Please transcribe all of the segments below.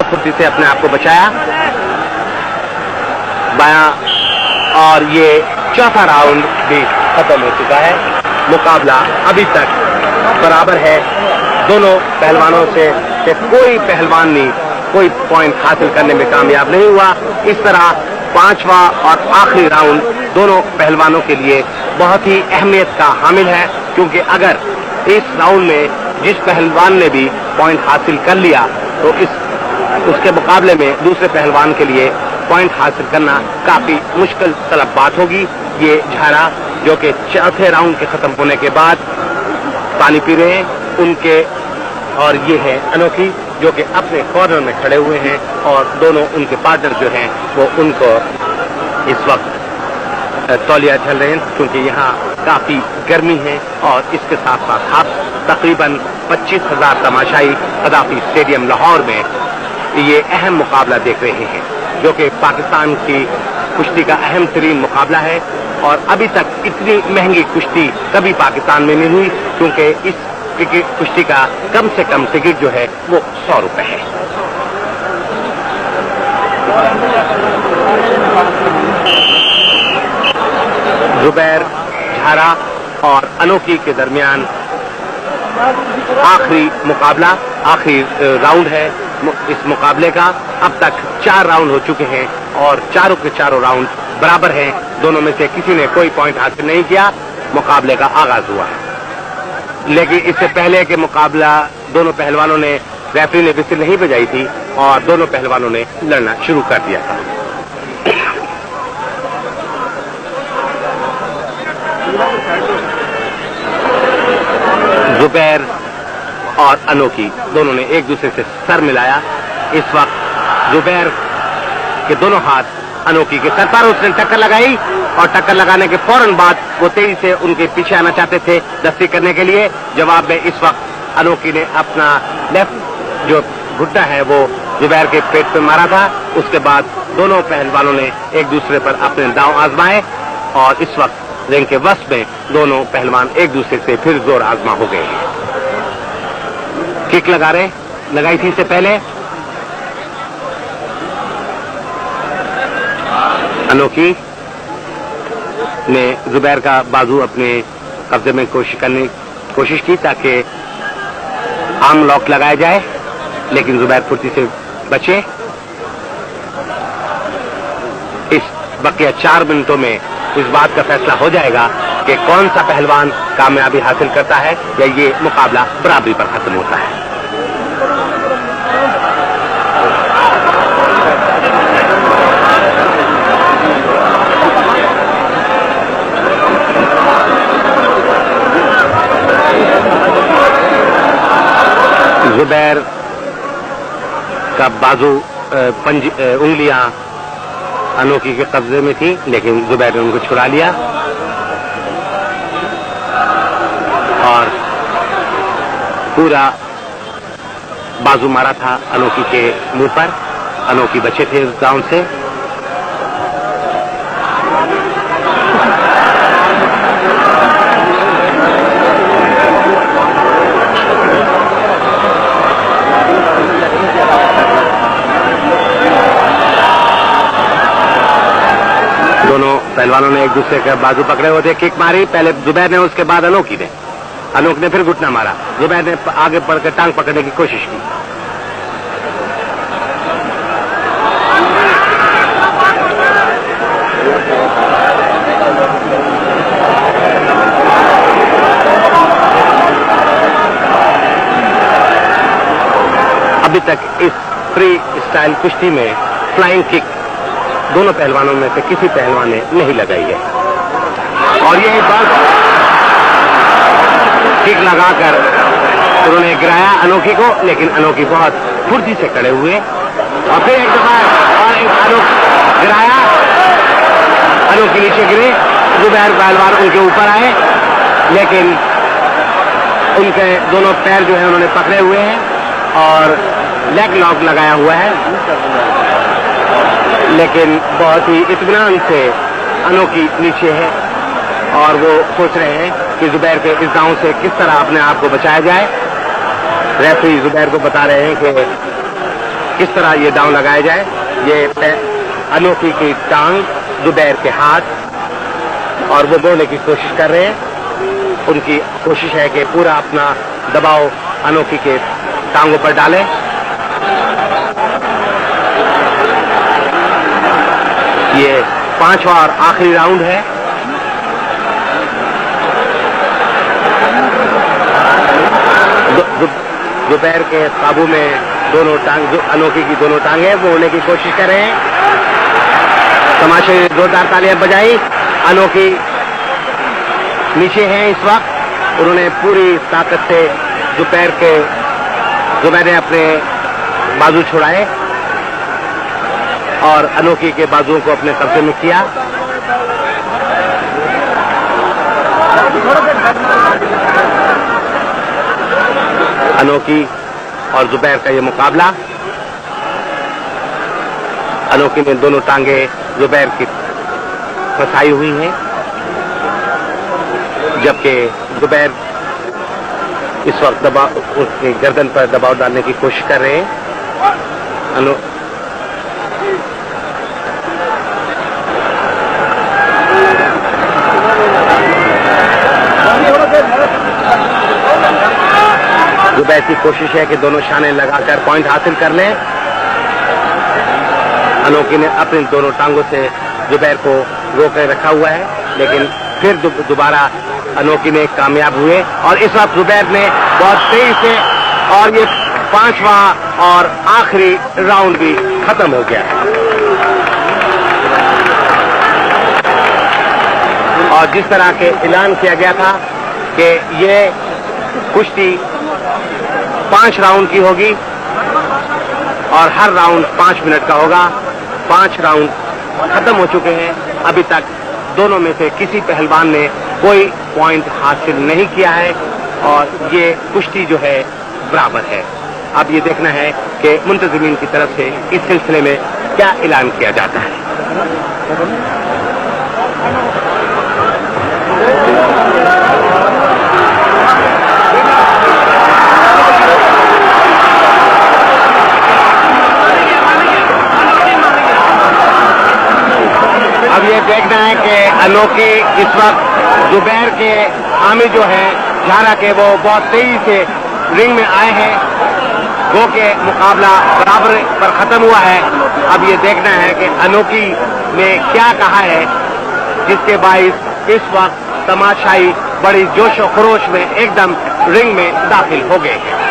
फुर्ती से अपने आप को बचाया बायां, और ये चौथा राउंड भी खत्म हो चुका है। मुकाबला अभी तक बराबर है। दोनों पहलवानों से कोई पहलवान नहीं कोई पॉइंट हासिल करने में कामयाब नहीं हुआ। इस तरह पांचवा और आखिरी राउंड दोनों पहलवानों के लिए बहुत ही अहमियत का हामिल है, क्योंकि अगर इस राउंड में जिस पहलवान ने भी पॉइंट हासिल कर लिया तो उसके मुकाबले में दूसरे पहलवान के लिए पॉइंट हासिल करना काफी मुश्किल तलब बात होगी। ये झारा जो कि चौथे राउंड के खत्म होने के बाद पानी पी रहे हैं उनके, और ये है अनोखी जो कि अपने कॉर्नर में खड़े हुए हैं, और दोनों उनके पार्टनर जो हैं वो उनको इस वक्त तौलिया चल रहे हैं, क्योंकि यहाँ काफी गर्मी है। और इसके साथ साथ आप तकरीबन 25,000 तमाशाई कदाफी स्टेडियम लाहौर में ये अहम मुकाबला देख रहे हैं, जो कि पाकिस्तान की कुश्ती का अहम तरीन मुकाबला है। और अभी तक इतनी महंगी कुश्ती कभी पाकिस्तान में नहीं हुई, क्योंकि इस कुश्ती का कम से कम टिकट जो है वो 100 रुपए है। जुबैर झारा और अनोखी के दरमियान आखिरी मुकाबला, आखिरी राउंड है इस मुकाबले का। अब तक 4 राउंड हो चुके हैं और चारों के चारों राउंड बराबर हैं। दोनों में से किसी ने कोई पॉइंट हासिल नहीं किया। मुकाबले का आगाज हुआ है, लेकिन इससे पहले के मुकाबला दोनों पहलवानों ने, रेफरी ने विसिल नहीं बजाई थी और दोनों पहलवानों ने लड़ना शुरू कर दिया था। जुबैर और अनोखी दोनों ने एक दूसरे से सर मिलाया। इस वक्त जुबैर के दोनों हाथ अनोखी के सर पर, उसने टक्कर लगाई और टक्कर लगाने के फौरन बाद वो तेजी से उनके पीछे आना चाहते थे दस्ती करने के लिए। जवाब में इस वक्त अनोखी ने अपना लेफ्ट जो घुटना है वो जुबैर के पेट पे मारा था। उसके बाद दोनों पहलवानों ने एक दूसरे पर अपने दांव आजमाए और इस वक्त रिंग के वश में दोनों पहलवान एक दूसरे से फिर जोर आजमा हो गए हैं। किक लगाई थी इससे पहले। अनोखी ने जुबैर का बाजू अपने कब्जे में कोशिश की ताकि आर्म लॉक लगाया जाए, लेकिन जुबैर फुर्ती से बचे। इस बकिया 4 मिनटों में इस बात का फैसला हो जाएगा कि कौन सा पहलवान कामयाबी हासिल करता है या ये मुकाबला बराबरी पर खत्म होता है। जुबैर का बाजू उंगलियां अनोखी के कब्जे में थी, लेकिन जुबैर ने उनको छुड़ा लिया और पूरा बाजू मारा था अनोखी के मुंह पर। अनोखी बचे थे उस राउंड से। दोनों पहलवानों ने एक दूसरे का बाजू पकड़े हुए थे। किक मारी पहले जुबैर ने, उसके बाद अनोखी ने। अनोखी ने फिर घुटना मारा। जुबैर ने आगे बढ़कर टांग पकड़ने की कोशिश की। अभी तक इस फ्री स्टाइल कुश्ती में फ्लाइंग किक दोनों पहलवानों में से किसी पहलवान ने नहीं लगाई है, और यही बात किक लगाकर उन्होंने गिराया अनोखी को, लेकिन अनोखी बहुत फुर्ती से खड़े हुए और फिर एक दफा और एक गिराया। अनोखी नीचे गिरे, जुबैर पहलवान उनके ऊपर आए, लेकिन उनके दोनों पैर जो है उन्होंने पकड़े हुए हैं और लेग लॉक लगाया हुआ है, लेकिन बहुत ही इत्मीनान से अनोखी नीचे है और वो सोच रहे हैं कि जुबैर के इस दांव से किस तरह अपने आप को बचाया जाए। रेफरी जुबैर को बता रहे हैं कि किस तरह ये डाउन लगाया जाए। ये अनोखी की टांग, जुबैर के हाथ, और वो बोलने की कोशिश कर रहे हैं। उनकी कोशिश है कि पूरा अपना दबाव अनोखी के टांगों पर डालें। ये 5वां और आखिरी राउंड है। जुबैर के काबू में दोनों टांग, जो अनोखी की दोनों टांगे वो होने की कोशिश कर रहे हैं। तमाशे जोरदार तालियां बजाई। अनोखी नीचे हैं इस वक्त। उन्होंने पूरी ताकत से जुबैर ने अपने बाजू छुड़ाए और अनोखी के बाजुओं को अपने कब्जे में किया। अनोखी और जुबैर का ये मुकाबला। अनोखी में दोनों टांगे जुबैर की फंसाई हुई हैं, जबकि जुबैर इस वक्त उसकी गर्दन पर दबाव डालने की कोशिश कर रहे हैं। जुबैर की कोशिश है कि दोनों शाने लगाकर पॉइंट हासिल कर लें। अनोखी ने अपने दोनों टांगों से जुबैर को रोके रखा हुआ है, लेकिन फिर दोबारा अनोखी में कामयाब हुए और इस वक्त जुबैर ने बहुत तेजी से, और ये 5वां और आखिरी राउंड भी खत्म हो गया है। और जिस तरह के ऐलान किया गया था कि ये कुश्ती 5 राउंड की होगी और हर राउंड 5 मिनट का होगा। 5 राउंड खत्म हो चुके हैं। अभी तक दोनों में से किसी पहलवान ने कोई पॉइंट हासिल नहीं किया है और ये कुश्ती जो है बराबर है। अब ये देखना है कि मुंतजिमीन की तरफ से इस सिलसिले में क्या ऐलान किया जाता है। अब ये देखना है कि अनोखी इस वक्त जुबैर के हामी जो है झारा के, वो बहुत तेजी से रिंग में आए हैं। गो के मुकाबला बराबर पर खत्म हुआ है। अब ये देखना है कि अनोखी ने क्या कहा है, जिसके बाइस इस वक्त तमाशाई बड़ी जोश और खरोश में एकदम रिंग में दाखिल हो गए हैं।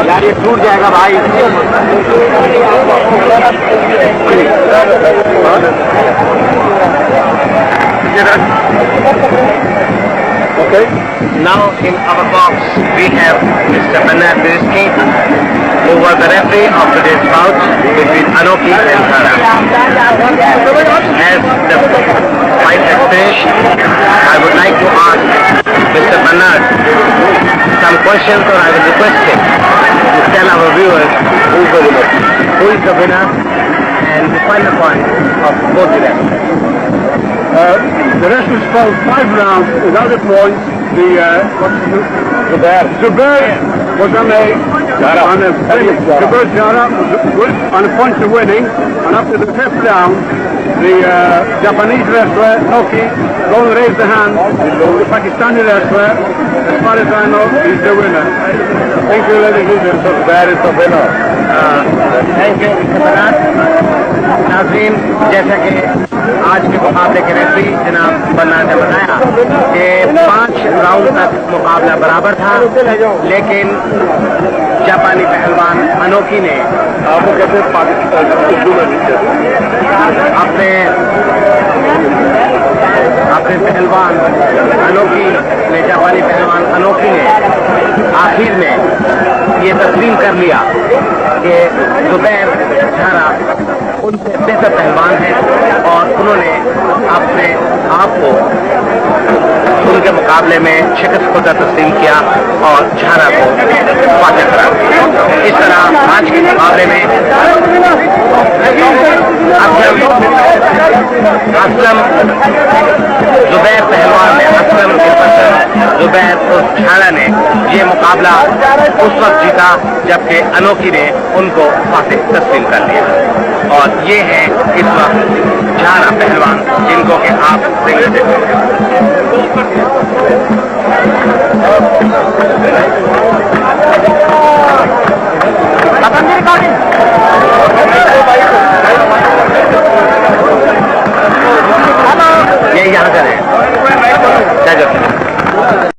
यार ये टूट जाएगा भाई। Okay. Now in our box we have Mr. Bernard Birsky, who was the referee of today's bout between Anoki and Zara. As the fight has finished, I would like to ask Mr. Bernard some questions, or I will request him to tell our viewers who is the winner and the final point of both the rounds. The rest was fought 5 rounds without a point. Zubair was on a point to winning, and after the 5th round, the Japanese wrestler Noki don't raise the hand. The Pakistani wrestler, as far as I know, is the winner. Thank you, ladies and gentlemen. Zubair is the winner. Thank you, Mr. Bernard. नाज़रीन, जैसा कि आज के मुकाबले के referee जनाब Bernard ने बताया कि 5 राउंड तक मुकाबला बराबर था, लेकिन जापानी पहलवान अनोकी ने अपने पहलवान अनोकी ने जापानी पहलवान अनोकी ने आखिर में ये तस्लीम कर लिया कि जुबैर झारा उनसे बेहतर पहलवान है और उन्होंने अपने आप को उनके मुकाबले में शिकस्त खुदा तस्लीम किया और झारा को फातह करार दिया। इस तरह आज के मुकाबले में असलम जुबैर पहलवान ने असलम के पसंद जुबैर और झारा ने ये मुकाबला उस वक्त जीता जबकि अनोखी ने उनको फातह तस्लीम कर लिया। और ये है इस वक्त झारा पहलवान जिनको कि आप देख सकते हैं।